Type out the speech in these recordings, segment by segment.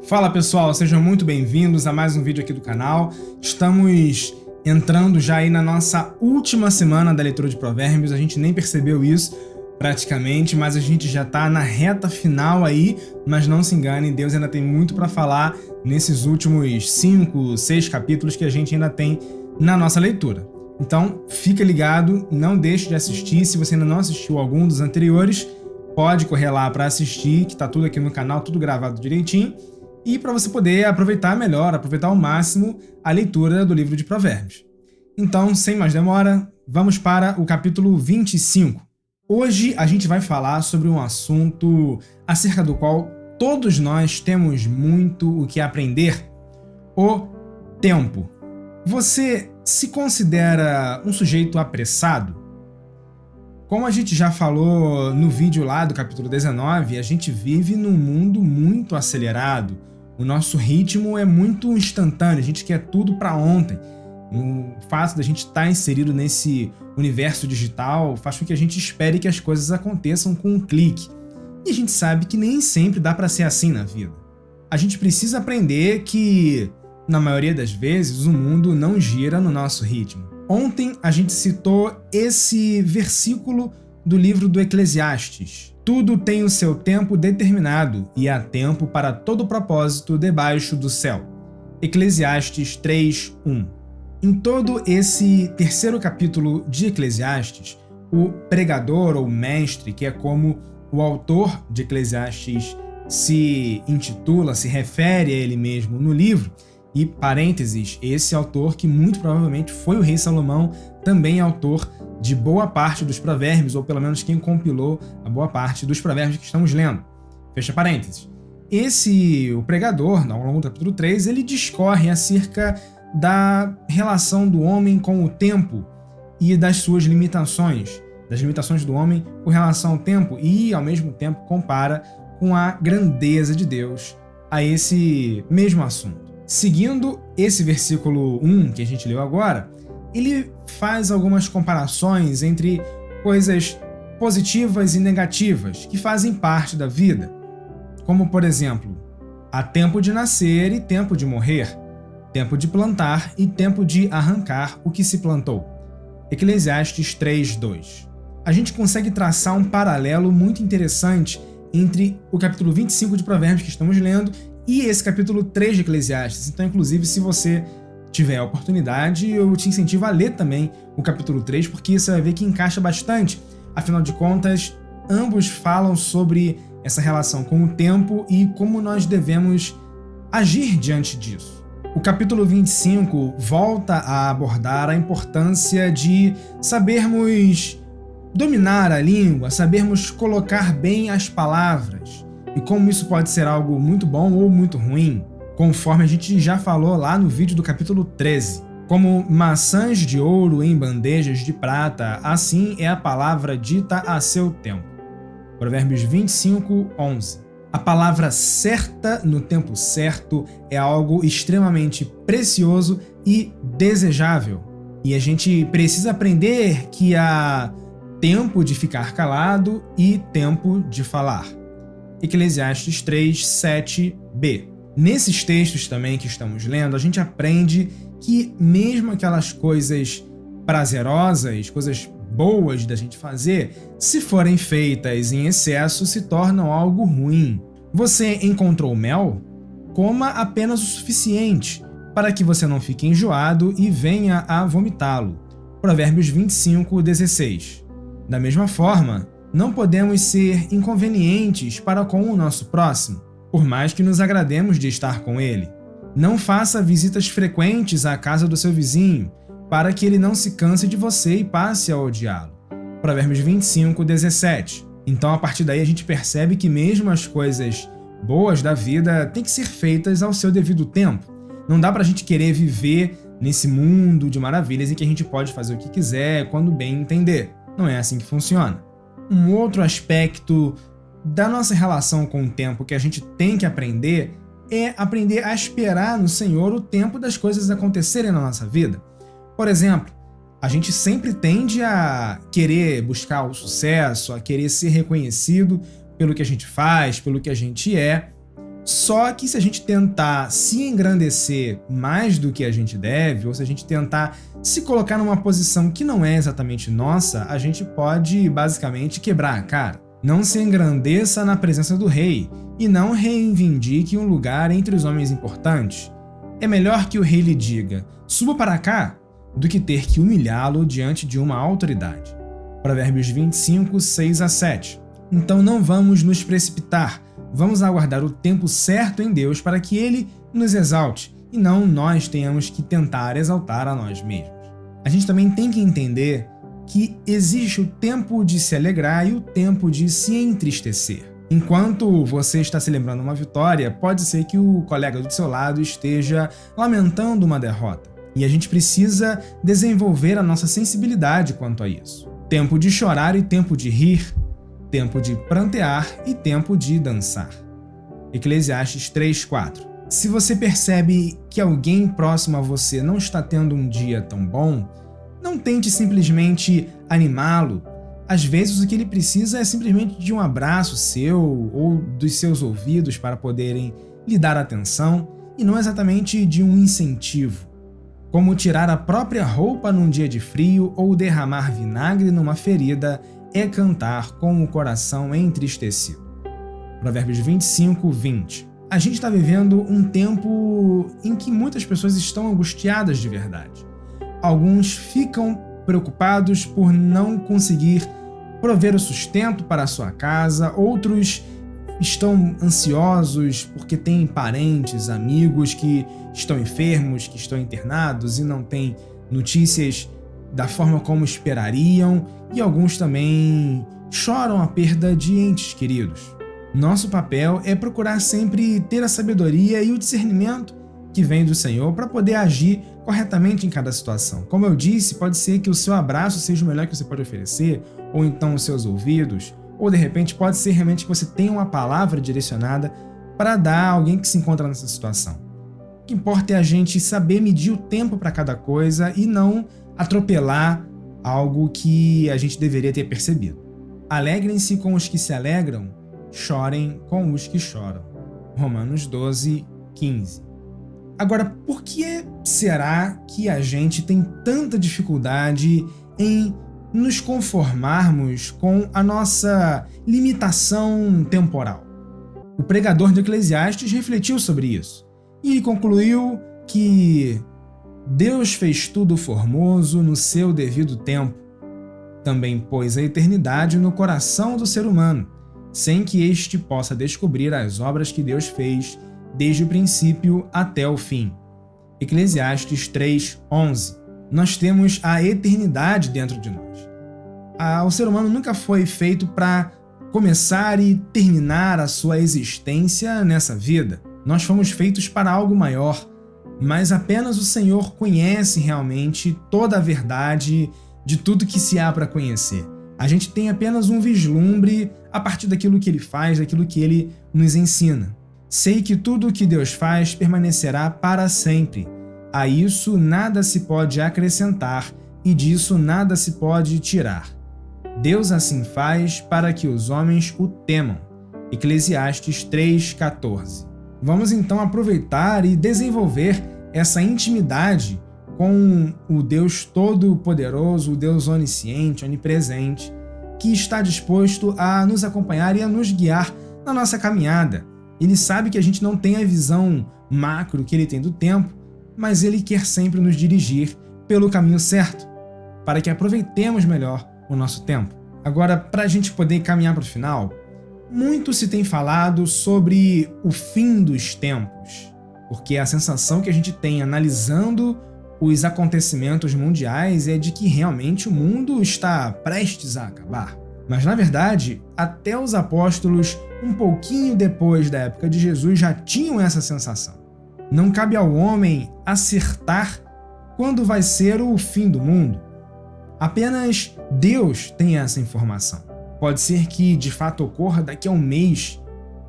Fala pessoal, sejam muito bem-vindos a mais um vídeo aqui do canal. Estamos entrando já aí na nossa última semana da leitura de Provérbios, a gente nem percebeu isso praticamente, mas a gente já tá na reta final aí, mas não se engane, Deus ainda tem muito para falar nesses últimos 5, 6 capítulos que a gente ainda tem na nossa leitura. Então, fica ligado, não deixe de assistir, se você ainda não assistiu algum dos anteriores, pode correr lá para assistir, que tá tudo aqui no canal, tudo gravado direitinho, e para você poder aproveitar melhor, aproveitar ao máximo a leitura do livro de Provérbios. Então, sem mais demora, vamos para o capítulo 25. Hoje a gente vai falar sobre um assunto acerca do qual todos nós temos muito o que aprender: o tempo. Você se considera um sujeito apressado? Como a gente já falou no vídeo lá do capítulo 19, a gente vive num mundo muito acelerado. O nosso ritmo é muito instantâneo, a gente quer tudo para ontem. O fato da gente estar inserido nesse universo digital faz com que a gente espere que as coisas aconteçam com um clique. E a gente sabe que nem sempre dá para ser assim na vida. A gente precisa aprender que, na maioria das vezes, o mundo não gira no nosso ritmo. Ontem a gente citou esse versículo do livro do Eclesiastes. Tudo tem o seu tempo determinado e há tempo para todo propósito debaixo do céu. Eclesiastes 3:1. Em todo esse terceiro capítulo de Eclesiastes, o pregador ou mestre, que é como o autor de Eclesiastes se intitula, se refere a ele mesmo no livro, e parênteses, esse autor que muito provavelmente foi o rei Salomão, também autor de boa parte dos provérbios, ou pelo menos quem compilou a boa parte dos provérbios que estamos lendo. Fecha parênteses. O pregador, ao longo do capítulo 3, ele discorre acerca da relação do homem com o tempo e das suas limitações, das limitações do homem com relação ao tempo, e ao mesmo tempo compara com a grandeza de Deus a esse mesmo assunto. Seguindo esse versículo 1 que a gente leu agora, ele faz algumas comparações entre coisas positivas e negativas que fazem parte da vida, como por exemplo, há tempo de nascer e tempo de morrer, tempo de plantar e tempo de arrancar o que se plantou. Eclesiastes 3:2. A gente consegue traçar um paralelo muito interessante entre o capítulo 25 de Provérbios que estamos lendo e esse capítulo 3 de Eclesiastes. Então, inclusive, se você tiver a oportunidade, eu te incentivo a ler também o capítulo 3, porque você vai ver que encaixa bastante. Afinal de contas, ambos falam sobre essa relação com o tempo e como nós devemos agir diante disso. O capítulo 25 volta a abordar a importância de sabermos dominar a língua, sabermos colocar bem as palavras, e como isso pode ser algo muito bom ou muito ruim, conforme a gente já falou lá no vídeo do capítulo 13. Como maçãs de ouro em bandejas de prata, assim é a palavra dita a seu tempo. Provérbios 25:11. A palavra certa no tempo certo é algo extremamente precioso e desejável. E a gente precisa aprender que há tempo de ficar calado e tempo de falar. Eclesiastes 3:7b. Nesses textos também que estamos lendo, a gente aprende que mesmo aquelas coisas prazerosas, coisas boas da gente fazer, se forem feitas em excesso, se tornam algo ruim. Você encontrou mel? Coma apenas o suficiente, para que você não fique enjoado e venha a vomitá-lo. Provérbios 25:16. Da mesma forma, não podemos ser inconvenientes para com o nosso próximo, por mais que nos agrademos de estar com ele. Não faça visitas frequentes à casa do seu vizinho, para que ele não se canse de você e passe a odiá-lo. Provérbios 25:17. Então, a partir daí, a gente percebe que mesmo as coisas boas da vida têm que ser feitas ao seu devido tempo. Não dá pra gente querer viver nesse mundo de maravilhas em que a gente pode fazer o que quiser, quando bem entender. Não é assim que funciona. Um outro aspecto da nossa relação com o tempo que a gente tem que aprender é aprender a esperar no Senhor o tempo das coisas acontecerem na nossa vida. Por exemplo, a gente sempre tende a querer buscar o sucesso, a querer ser reconhecido pelo que a gente faz, pelo que a gente é, Só que se a gente tentar se engrandecer mais do que a gente deve, ou se a gente tentar se colocar numa posição que não é exatamente nossa, a gente pode basicamente quebrar a cara. Não se engrandeça na presença do rei e não reivindique um lugar entre os homens importantes. É melhor que o rei lhe diga, suba para cá, do que ter que humilhá-lo diante de uma autoridade. Provérbios 25, 6-7. Então não vamos nos precipitar, vamos aguardar o tempo certo em Deus para que Ele nos exalte, e não nós tenhamos que tentar exaltar a nós mesmos. A gente também tem que entender que existe o tempo de se alegrar e o tempo de se entristecer. Enquanto você está celebrando uma vitória, pode ser que o colega do seu lado esteja lamentando uma derrota. E a gente precisa desenvolver a nossa sensibilidade quanto a isso. Tempo de chorar e tempo de rir, tempo de prantear e tempo de dançar. Eclesiastes 3:4. Se você percebe que alguém próximo a você não está tendo um dia tão bom, não tente simplesmente animá-lo. Às vezes o que ele precisa é simplesmente de um abraço seu ou dos seus ouvidos para poderem lhe dar atenção e não exatamente de um incentivo, como tirar a própria roupa num dia de frio ou derramar vinagre numa ferida é cantar com o coração entristecido. Provérbios 25, 20. A gente está vivendo um tempo em que muitas pessoas estão angustiadas de verdade. Alguns ficam preocupados por não conseguir prover o sustento para a sua casa, outros estão ansiosos porque têm parentes, amigos que estão enfermos, que estão internados e não têm notícias da forma como esperariam, e alguns também choram a perda de entes queridos. Nosso papel é procurar sempre ter a sabedoria e o discernimento que vem do Senhor para poder agir corretamente em cada situação. Como eu disse, pode ser que o seu abraço seja o melhor que você pode oferecer, ou então os seus ouvidos, ou de repente pode ser realmente que você tenha uma palavra direcionada para dar a alguém que se encontra nessa situação. O que importa é a gente saber medir o tempo para cada coisa e não atropelar algo que a gente deveria ter percebido. Alegrem-se com os que se alegram, chorem com os que choram. Romanos 12, 15. Agora, por que será que a gente tem tanta dificuldade em nos conformarmos com a nossa limitação temporal? O pregador de Eclesiastes refletiu sobre isso e ele concluiu que Deus fez tudo formoso no seu devido tempo. Também pôs a eternidade no coração do ser humano, sem que este possa descobrir as obras que Deus fez desde o princípio até o fim. Eclesiastes 3:11. Nós temos a eternidade dentro de nós. O ser humano nunca foi feito para começar e terminar a sua existência nessa vida. Nós fomos feitos para algo maior, mas apenas o Senhor conhece realmente toda a verdade de tudo que se há para conhecer. A gente tem apenas um vislumbre a partir daquilo que Ele faz, daquilo que Ele nos ensina. Sei que tudo o que Deus faz permanecerá para sempre. A isso nada se pode acrescentar e disso nada se pode tirar. Deus assim faz para que os homens o temam. Eclesiastes 3:14. Vamos então aproveitar e desenvolver essa intimidade com o Deus Todo-Poderoso, o Deus Onisciente, Onipresente, que está disposto a nos acompanhar e a nos guiar na nossa caminhada. Ele sabe que a gente não tem a visão macro que Ele tem do tempo, mas Ele quer sempre nos dirigir pelo caminho certo, para que aproveitemos melhor o nosso tempo. Agora, para a gente poder caminhar para o final, muito se tem falado sobre o fim dos tempos, porque a sensação que a gente tem analisando os acontecimentos mundiais é de que realmente o mundo está prestes a acabar. Mas, na verdade, até os apóstolos, um pouquinho depois da época de Jesus, já tinham essa sensação. Não cabe ao homem acertar quando vai ser o fim do mundo. Apenas Deus tem essa informação. Pode ser que de fato ocorra daqui a um mês,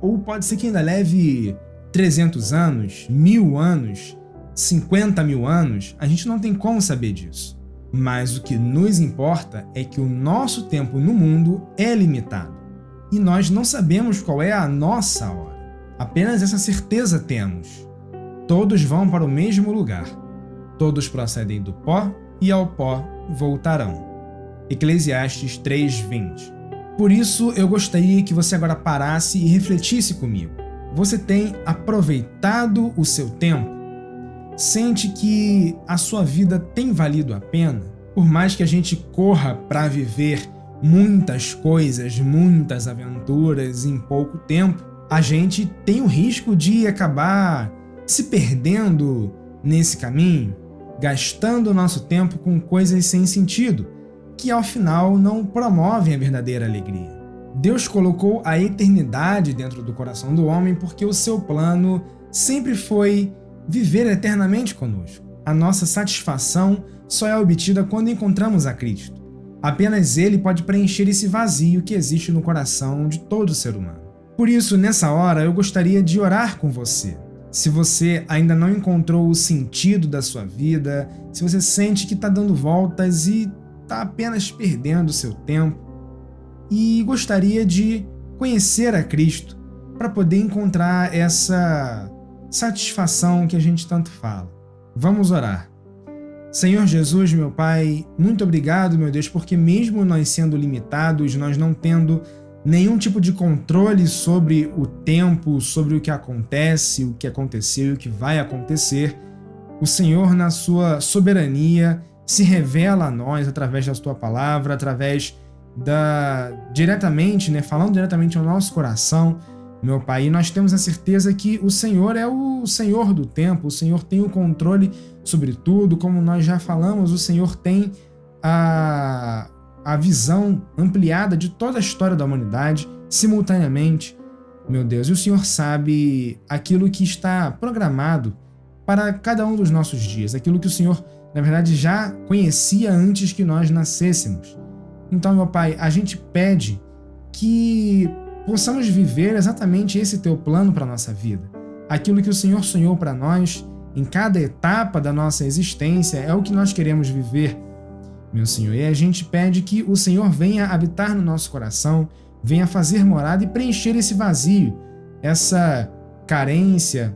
ou pode ser que ainda leve 300 anos, 1000 anos, 50 mil anos, a gente não tem como saber disso. Mas o que nos importa é que o nosso tempo no mundo é limitado e nós não sabemos qual é a nossa hora. Apenas essa certeza temos. Todos vão para o mesmo lugar. Todos procedem do pó e ao pó voltarão. Eclesiastes 3:20. Por isso, eu gostaria que você agora parasse e refletisse comigo. Você tem aproveitado o seu tempo? Sente que a sua vida tem valido a pena? Por mais que a gente corra para viver muitas coisas, muitas aventuras em pouco tempo, a gente tem o risco de acabar se perdendo nesse caminho, gastando o nosso tempo com coisas sem sentido, que ao final não promovem a verdadeira alegria. Deus colocou a eternidade dentro do coração do homem porque o seu plano sempre foi viver eternamente conosco. A nossa satisfação só é obtida quando encontramos a Cristo. Apenas Ele pode preencher esse vazio que existe no coração de todo ser humano. Por isso, nessa hora, eu gostaria de orar com você. Se você ainda não encontrou o sentido da sua vida, se você sente que está dando voltas e está apenas perdendo o seu tempo, e gostaria de conhecer a Cristo para poder encontrar essa satisfação que a gente tanto fala. Vamos orar. Senhor Jesus, meu Pai, muito obrigado, meu Deus, porque mesmo nós sendo limitados, nós não tendo nenhum tipo de controle sobre o tempo, sobre o que acontece, o que aconteceu e o que vai acontecer, o Senhor, na sua soberania, se revela a nós através da tua palavra, através falando diretamente ao nosso coração, meu Pai, e nós temos a certeza que o Senhor é o Senhor do tempo, o Senhor tem o controle sobre tudo, como nós já falamos, o Senhor tem a visão ampliada de toda a história da humanidade, simultaneamente, meu Deus, e o Senhor sabe aquilo que está programado para cada um dos nossos dias, aquilo que o Senhor, na verdade, já conhecia antes que nós nascêssemos. Então, meu Pai, a gente pede que possamos viver exatamente esse teu plano para a nossa vida. Aquilo que o Senhor sonhou para nós, em cada etapa da nossa existência, é o que nós queremos viver, meu Senhor. E a gente pede que o Senhor venha habitar no nosso coração, venha fazer morada e preencher esse vazio, essa carência,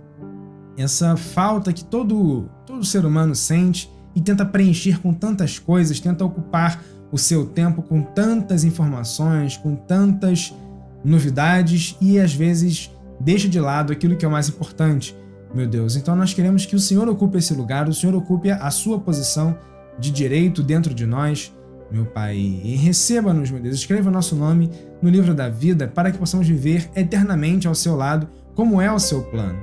essa falta que todo ser humano sente e tenta preencher com tantas coisas, tenta ocupar o seu tempo com tantas informações, com tantas novidades e às vezes deixa de lado aquilo que é o mais importante, meu Deus. Então nós queremos que o Senhor ocupe esse lugar, o Senhor ocupe a sua posição de direito dentro de nós, meu Pai, e receba-nos, meu Deus, escreva o nosso nome no livro da vida para que possamos viver eternamente ao seu lado, como é o seu plano.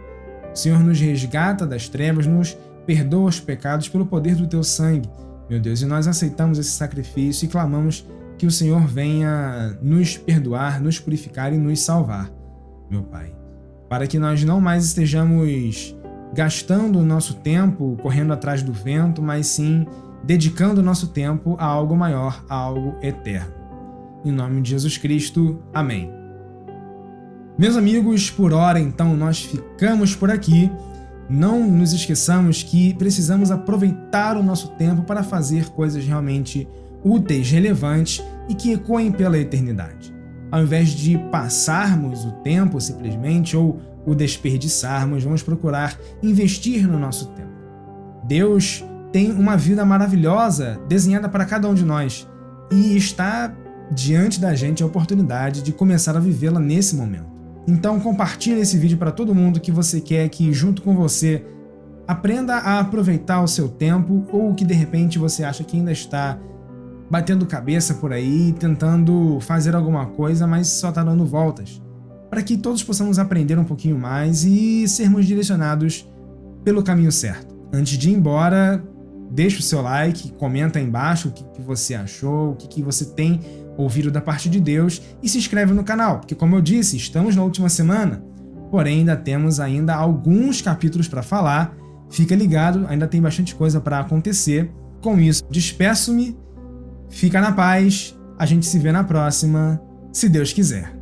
O Senhor nos resgata das trevas, nos perdoa os pecados pelo poder do teu sangue, meu Deus, e nós aceitamos esse sacrifício e clamamos que o Senhor venha nos perdoar, nos purificar e nos salvar, meu Pai, para que nós não mais estejamos gastando o nosso tempo correndo atrás do vento, mas sim dedicando o nosso tempo a algo maior, a algo eterno. Em nome de Jesus Cristo, amém. Meus amigos, por hora então nós ficamos por aqui. Não nos esqueçamos que precisamos aproveitar o nosso tempo para fazer coisas realmente úteis, relevantes e que ecoem pela eternidade. Ao invés de passarmos o tempo simplesmente ou o desperdiçarmos, vamos procurar investir no nosso tempo. Deus tem uma vida maravilhosa desenhada para cada um de nós e está diante da gente a oportunidade de começar a vivê-la nesse momento. Então compartilhe esse vídeo para todo mundo que você quer que junto com você aprenda a aproveitar o seu tempo ou que de repente você acha que ainda está batendo cabeça por aí, tentando fazer alguma coisa, mas só está dando voltas, para que todos possamos aprender um pouquinho mais e sermos direcionados pelo caminho certo. Antes de ir embora, deixa o seu like, comenta aí embaixo o que você achou, o que você tem ouvido da parte de Deus e se inscreve no canal, porque como eu disse, estamos na última semana, porém ainda temos alguns capítulos para falar, fica ligado, ainda tem bastante coisa para acontecer. Com isso, despeço-me, fica na paz, a gente se vê na próxima, se Deus quiser.